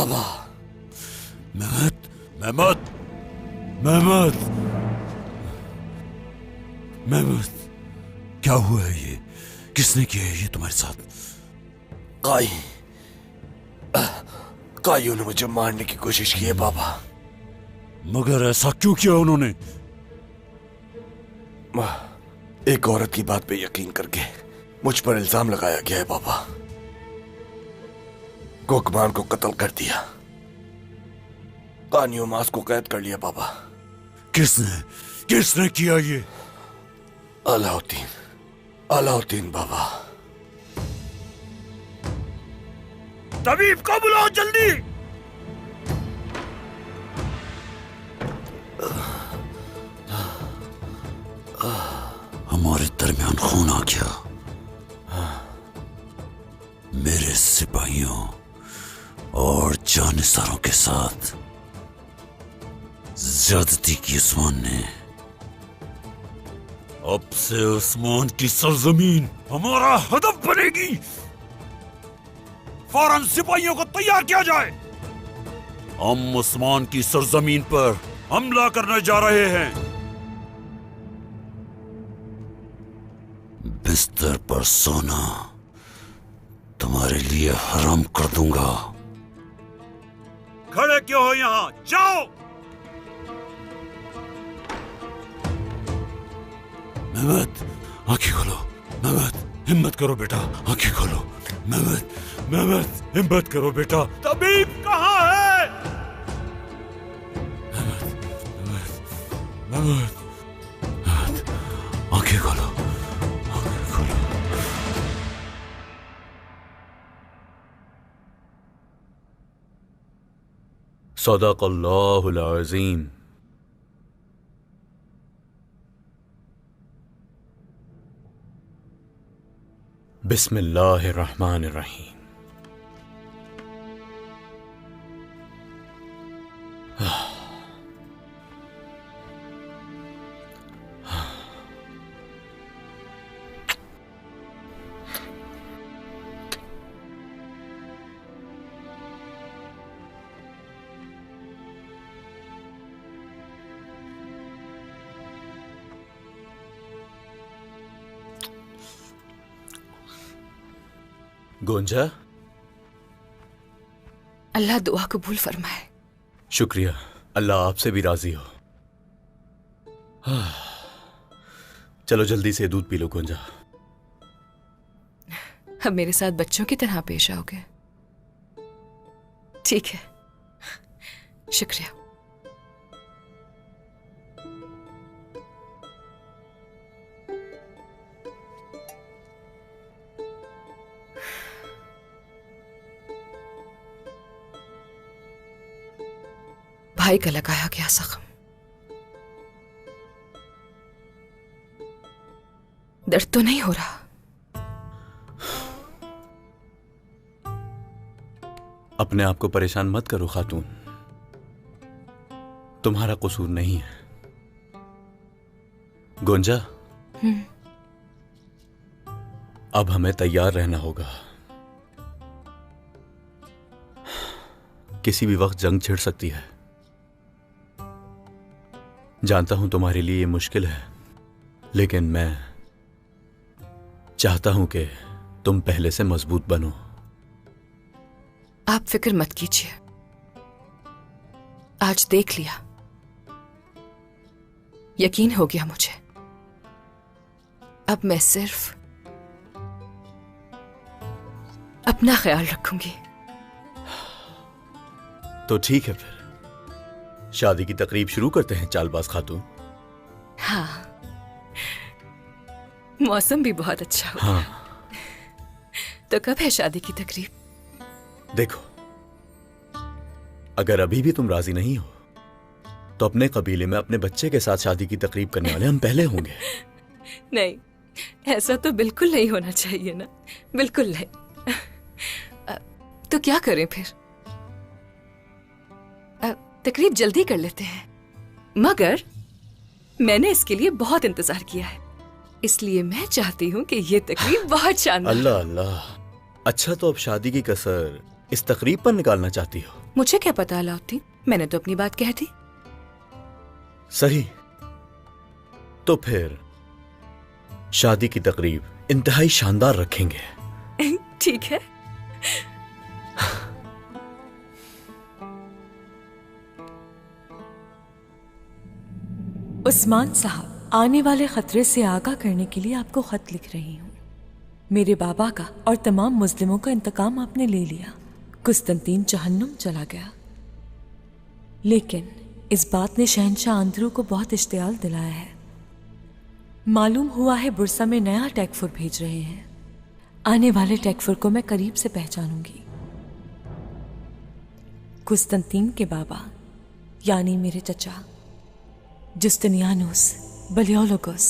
बाबा। Mehmed, Mehmed, Mehmed, Mehmed, क्या हुआ है ये? किसने किया है ये तुम्हारे साथ? काइयों ने मुझे मारने की कोशिश की है बाबा। मगर ऐसा क्यों किया उन्होंने? एक औरत की बात पे यकीन करके मुझ पर इल्जाम लगाया गया है बाबा। कोकमान को कत्ल कर दिया, कानियो मास को कैद कर लिया बाबा। किसने किया ये? अलाउद्दीन, अलाउद्दीन बाबा। तबीब को बुलाओ जल्दी। हमारे दरमियान खून आ गया। मेरे सिपाहियों और जानिसारों के साथ ज्यादती की उस्मान ने। अब से उस्मान की सरजमीन हमारा हदफ बनेगी। फौरन सिपाहियों को तैयार किया जाए। हम उस्मान की सरजमीन पर हमला करने जा रहे हैं। बिस्तर पर सोना तुम्हारे लिए हराम कर दूंगा। खड़े क्यों हो यहां? जाओ। मेहमद, आंखें खोलो। मेहमद, हिम्मत करो बेटा, आंखें खोलो। मेहमद, मेहमद, हिम्मत करो बेटा। तबीब कहाँ है? मेहमद, मेहमद, मेहमद, आंखें खोलो, आंखें खोलो। सदक़ल्लाहुल अज़ीम। बिस्मिल्लाहिर्रहमानिर्रहीम। गोंजा, अल्लाह दुआ कबूल फरमाए। शुक्रिया, अल्लाह आपसे भी राजी हो। चलो जल्दी से दूध पी लो गोंजा। अब मेरे साथ बच्चों की तरह पेश आओगे? ठीक है, शुक्रिया। भाई का लगाया गया जख्म, दर्द तो नहीं हो रहा? अपने आप को परेशान मत करो खातून, तुम्हारा कसूर नहीं है। गोंजा, अब हमें तैयार रहना होगा। किसी भी वक्त जंग छिड़ सकती है। जानता हूं तुम्हारे लिए ये मुश्किल है, लेकिन मैं चाहता हूं कि तुम पहले से मजबूत बनो। आप फिक्र मत कीजिए, आज देख लिया, यकीन हो गया मुझे। अब मैं सिर्फ अपना ख्याल रखूंगी। तो ठीक है, फिर शादी की तकरीब शुरू करते हैं चालबाज खातून। हाँ, मौसम भी बहुत अच्छा हो। हाँ। तो कब है शादी की तकरीब? देखो, अगर अभी भी तुम राजी नहीं हो तो अपने कबीले में अपने बच्चे के साथ शादी की तकरीब करने वाले हम पहले होंगे। नहीं, ऐसा तो बिल्कुल नहीं होना चाहिए ना, बिल्कुल नहीं। तो क्या करें फिर? तकरीब जल्दी कर लेते हैं, मगर मैंने इसके लिए बहुत इंतजार किया है, इसलिए मैं चाहती हूँ कि ये तकरीब बहुत शानदार। अल्लाह अल्लाह, अच्छा तो अब शादी की कसर इस तकरीब पर निकालना चाहती हो? मुझे क्या पता अलाउद्दीन, मैंने तो अपनी बात कह दी। सही, तो फिर शादी की तकरीब इंतहाई शानदार रखेंगे। ठीक है। उस्मान साहब, आने वाले खतरे से आगाह करने के लिए आपको खत लिख रही हूँ। मेरे बाबा का और तमाम मुस्लिमों का इंतकाम आपने ले लिया। कुस्तंतीन जहन्नुम चला गया, लेकिन इस बात ने शहंशाह अंदरू को बहुत इश्तियाल दिलाया है। मालूम हुआ है बुरसा में नया टैकफुर भेज रहे हैं। आने वाले टैकफुर को मैं करीब से पहचानूंगी। कुस्तंतीन के बाबा यानी मेरे चचा जुस्तिनियानुस बलियोलोगस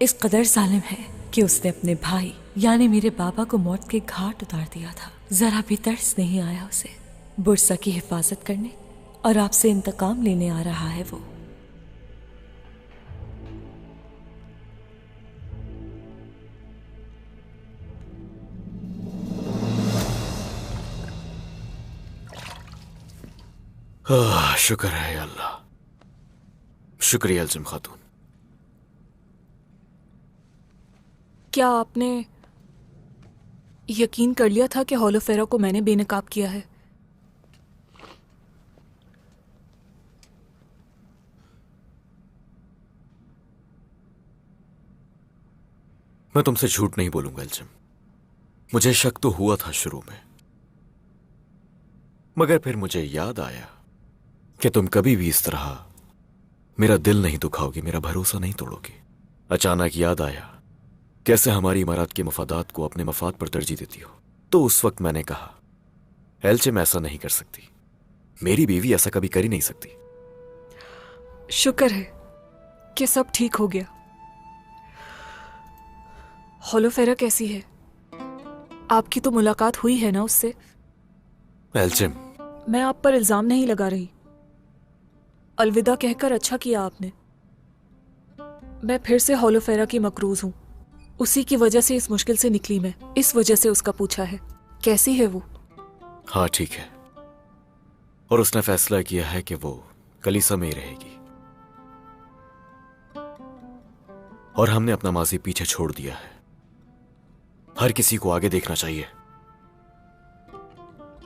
इस कदर जालिम है कि उसने अपने भाई यानी मेरे बाबा को मौत के घाट उतार दिया था। जरा भी तरस नहीं आया उसे। बुरसा की हिफाजत करने और आपसे इंतकाम लेने आ रहा है वो। शुक्र है अल्लाह। शुक्रिया अल्जिम खातून। क्या आपने यकीन कर लिया था कि हॉलोफेरा को मैंने बेनकाब किया है? मैं तुमसे झूठ नहीं बोलूंगा अल्जिम। मुझे शक तो हुआ था शुरू में, मगर फिर मुझे याद आया कि तुम कभी भी इस तरह मेरा दिल नहीं दुखाओगी, मेरा भरोसा नहीं तोड़ोगी। अचानक याद आया कैसे हमारी इमारत के मफादात को अपने मफाद पर तरजीह देती हो। तो उस वक्त मैंने कहा, एल्चिम ऐसा नहीं कर सकती, मेरी बीवी ऐसा कभी कर ही नहीं सकती। शुक्र है कि सब ठीक हो गया। हॉलोफेरा कैसी है? आपकी तो मुलाकात हुई है ना उससे? एल्चिम, मैं आप पर इल्जाम नहीं लगा रही। अलविदा कहकर अच्छा किया आपने। मैं फिर से हॉलोफेरा की मकरूज हूं। उसी की वजह से इस मुश्किल से निकली मैं। इस वजह से उसका पूछा है। कैसी है वो? हाँ ठीक है, और उसने फैसला किया है कि वो कलीसा में ही रहेगी, और हमने अपना माजी पीछे छोड़ दिया है। हर किसी को आगे देखना चाहिए।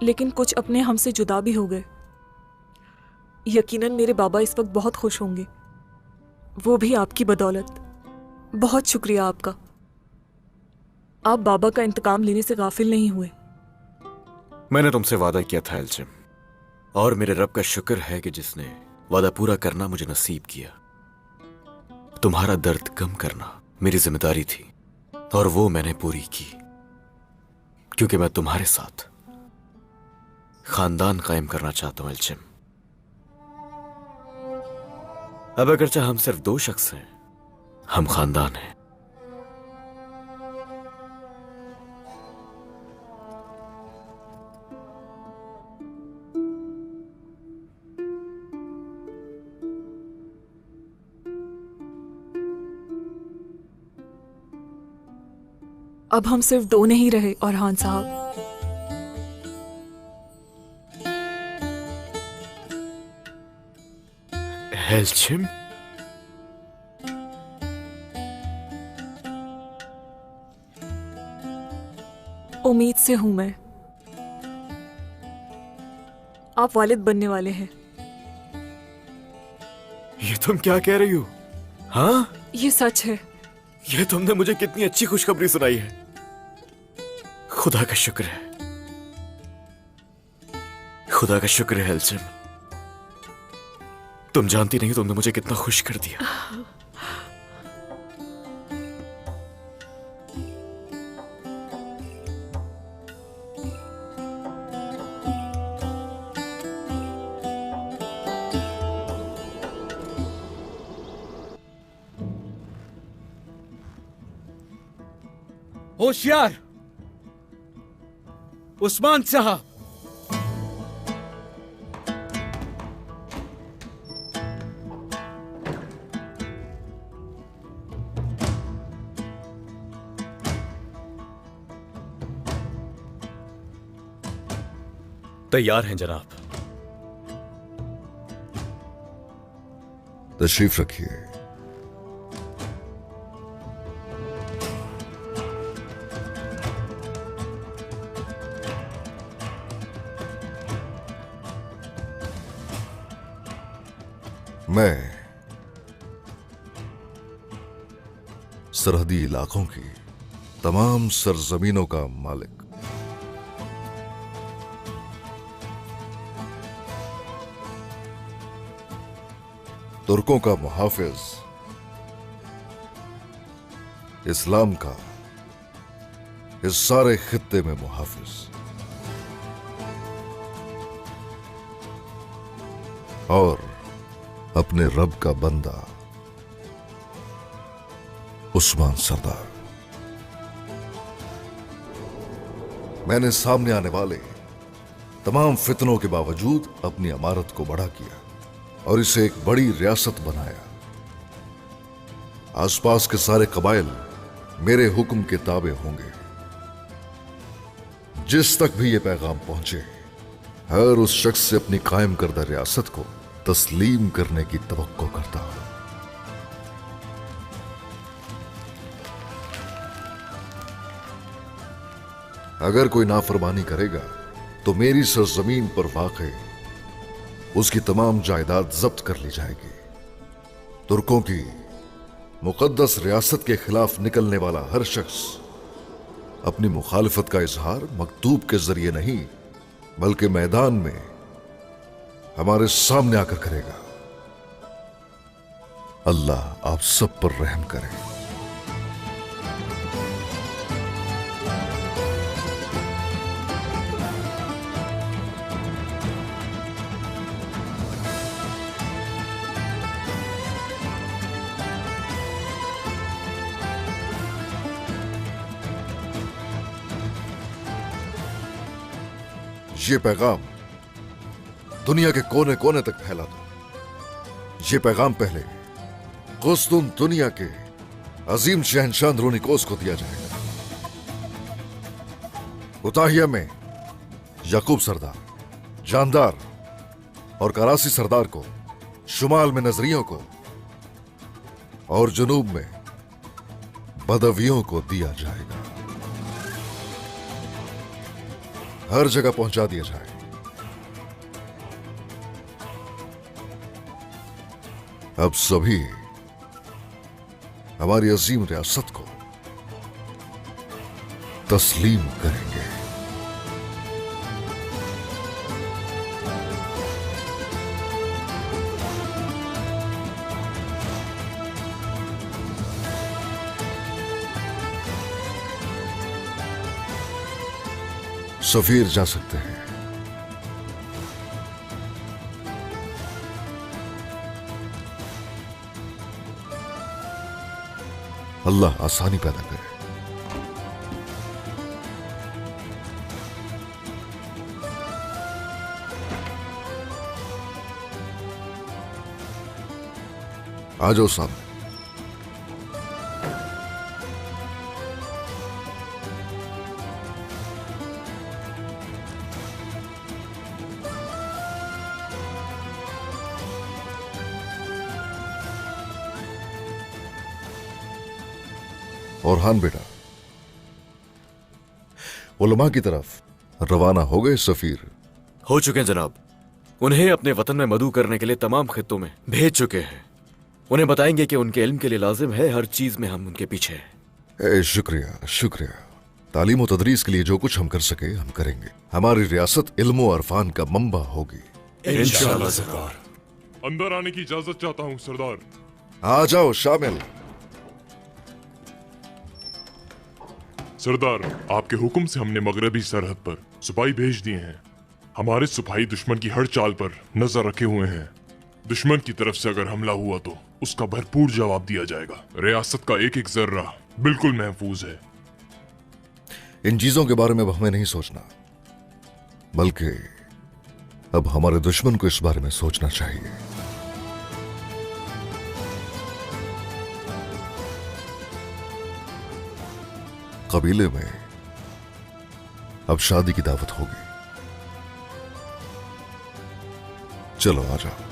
लेकिन कुछ अपने हमसे जुदा भी हो गए। यकीनन मेरे बाबा इस वक्त बहुत खुश होंगे, वो भी आपकी बदौलत। बहुत शुक्रिया आपका। आप बाबा का इंतकाम लेने से गाफिल नहीं हुए। मैंने तुमसे वादा किया था एल्चिम, और मेरे रब का शुक्र है कि जिसने वादा पूरा करना मुझे नसीब किया। तुम्हारा दर्द कम करना मेरी जिम्मेदारी थी, और वो मैंने पूरी की, क्योंकि मैं तुम्हारे साथ खानदान कायम करना चाहता हूं एल्चिम। अब अगरचे हम सिर्फ दो शख्स हैं, हम खानदान हैं। अब हम सिर्फ दो नहीं रहे औरहान साहब। एल्चिम, उम्मीद से हूं मैं। आप वालिद बनने वाले हैं। ये तुम क्या कह रही हो? हाँ, ये सच है। ये तुमने मुझे कितनी अच्छी खुशखबरी सुनाई है। खुदा का शुक्र है, खुदा का शुक्र है एल्चिम। तुम जानती नहीं तुमने मुझे कितना खुश कर दिया। होशियार उस्मान साहब, तैयार हैं जनाब। तशरीफ रखिए। मैं सरहदी इलाकों की तमाम सरजमीनों का मालिक, तुर्कों का मुहाफिज, इस्लाम का इस सारे खित्ते में मुहाफिज और अपने रब का बंदा उस्मान सरदार। मैंने सामने आने वाले तमाम फितनों के बावजूद अपनी इमारत को बड़ा किया और इसे एक बड़ी रियासत बनाया। आसपास के सारे कबाइल मेरे हुक्म के ताबे होंगे। जिस तक भी ये पैगाम पहुंचे, हर उस शख्स से अपनी कायम करदा रियासत को तस्लीम करने की तवक्को करता हूं। अगर कोई नाफरमानी करेगा तो मेरी सरजमीन पर वाक़े उसकी तमाम जायदाद जब्त कर ली जाएगी। तुर्कों की मुकद्दस रियासत के खिलाफ निकलने वाला हर शख्स अपनी मुखालिफत का इजहार मकतूब के जरिए नहीं बल्कि मैदान में हमारे सामने आकर करेगा। अल्लाह आप सब पर रहम करे। ये पैगाम दुनिया के कोने कोने तक फैला दो। ये पैगाम पहले कुस्तुन दुनिया के अजीम शहनशाह रूनिकोस को दिया जाएगा। उताहिया में याकूब सरदार, जानदार और करासी सरदार को, शुमाल में नजरियों को और जुनूब में बदवियों को दिया जाएगा। हर जगह पहुंचा दिया जाए। अब सभी हमारी अजीम रियासत को तस्लीम करेंगे। सफीर जा सकते हैं। अल्लाह आसानी पैदा करे। आ जाओ सामने। और हान बेटा, उलमा की तरफ रवाना हो गए सफीर? हो चुके हैं जनाब। उन्हें अपने वतन में मदू करने के लिए तमाम खित्तों में भेज चुके हैं। उन्हें बताएंगे कि उनके इल्म के लिए लाजिम है, हर चीज में हम उनके पीछे हैं। शुक्रिया शुक्रिया। तालीम और तदरीस के लिए जो कुछ हम कर सके हम करेंगे। हमारी रियासत इल्म और अरफान का मंबा होगी इंशाअल्लाह सरकार। अंदर आने की इजाजत चाहता हूँ सरदार। आ जाओ शामिल। सरदार, आपके हुक्म से हमने मगरबी सरहद पर सिपाही भेज दिए हैं। हमारे सिपाही दुश्मन की हर चाल पर नजर रखे हुए हैं। दुश्मन की तरफ से अगर हमला हुआ तो उसका भरपूर जवाब दिया जाएगा। रियासत का एक एक जर्रा बिल्कुल महफूज है। इन चीजों के बारे में अब हमें नहीं सोचना, बल्कि अब हमारे दुश्मन को इस बारे में सोचना चाहिए। कबीले में अब शादी की दावत होगी। चलो आ जाओ।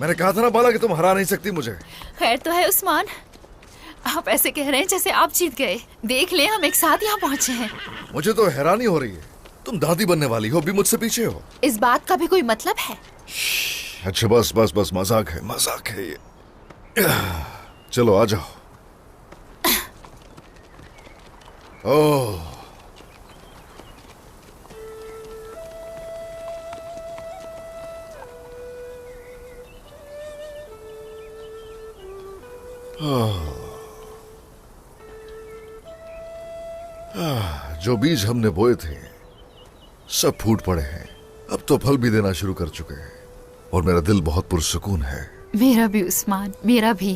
मैंने कहा था ना बाला कि तुम हरा नहीं सकती मुझे। खैर तो है उस्मान, आप ऐसे कह रहे हैं जैसे आप जीत गए। देख ले, हम एक साथ यहाँ पहुँचे हैं। मुझे तो हैरानी हो रही है, तुम दादी बनने वाली हो भी मुझसे पीछे हो। इस बात का भी कोई मतलब है? अच्छा बस बस बस, मजाक है ये। चलो आ जाओ। ओह जो बीज हमने बोए थे सब फूट पड़े हैं। अब तो फल भी देना शुरू कर चुके हैं और मेरा दिल बहुत पुरसुकून है। मेरा भी उस्मान, मेरा भी।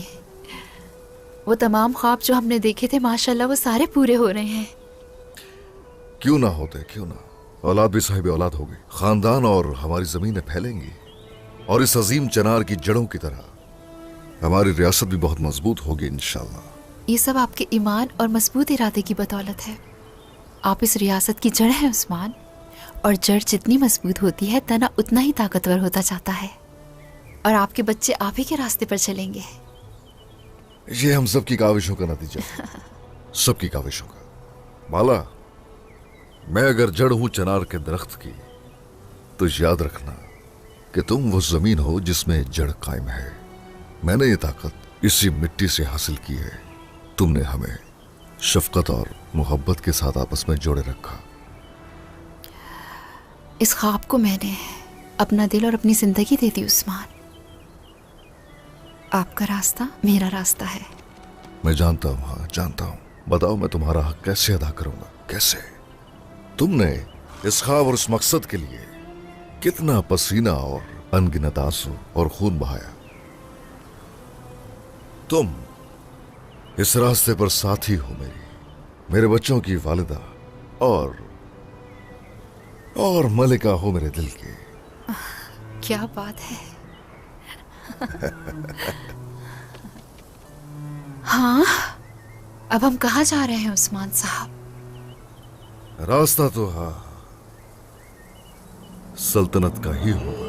वो तमाम ख्वाब जो हमने देखे थे माशाल्लाह वो सारे पूरे हो रहे हैं। क्यों ना होते, क्यों ना। औलाद भी साहिब औलाद होगी, खानदान और हमारी जमीनें फैलेंगी और इस अजीम चनार की जड़ों की तरह हमारी रियासत भी बहुत मजबूत होगी इंशाल्लाह। ये सब आपके ईमान और मजबूत इरादे की बदौलत है। आप इस रियासत की जड़ हैं उस्मान, और जड़ जितनी मजबूत होती है तना उतना ही ताकतवर होता जाता है, और आपके बच्चे आप ही के रास्ते पर चलेंगे। ये हम सबकी काविशों का नतीजा है, सबकी काविशों का। बाला, मैं अगर जड़ हूं चनार के दरख्त की तो याद रखना कि तुम वो जमीन हो जिसमें जड़ कायम है। मैंने ये ताकत इसी मिट्टी से हासिल की है। तुमने हमें शफकत और मोहब्बत के साथ आपस में जोड़े रखा। इस ख्वाब को मैंने अपना दिल और अपनी जिंदगी दे दी उस्मान। आपका रास्ता मेरा रास्ता है। मैं जानता हूँ, हाँ जानता हूँ। बताओ मैं तुम्हारा हक कैसे अदा करूंगा, कैसे? तुमने इस ख्वाब और इस मकसद के लिए कितना पसीना और अनगिनत आंसू और खून बहाया। तुम इस रास्ते पर साथी हो मेरे बच्चों की वालिदा और मलिका हो मेरे दिल की। क्या बात है। हाँ, अब हम कहाँ जा रहे हैं उस्मान साहब? रास्ता तो हाँ सल्तनत का ही होगा।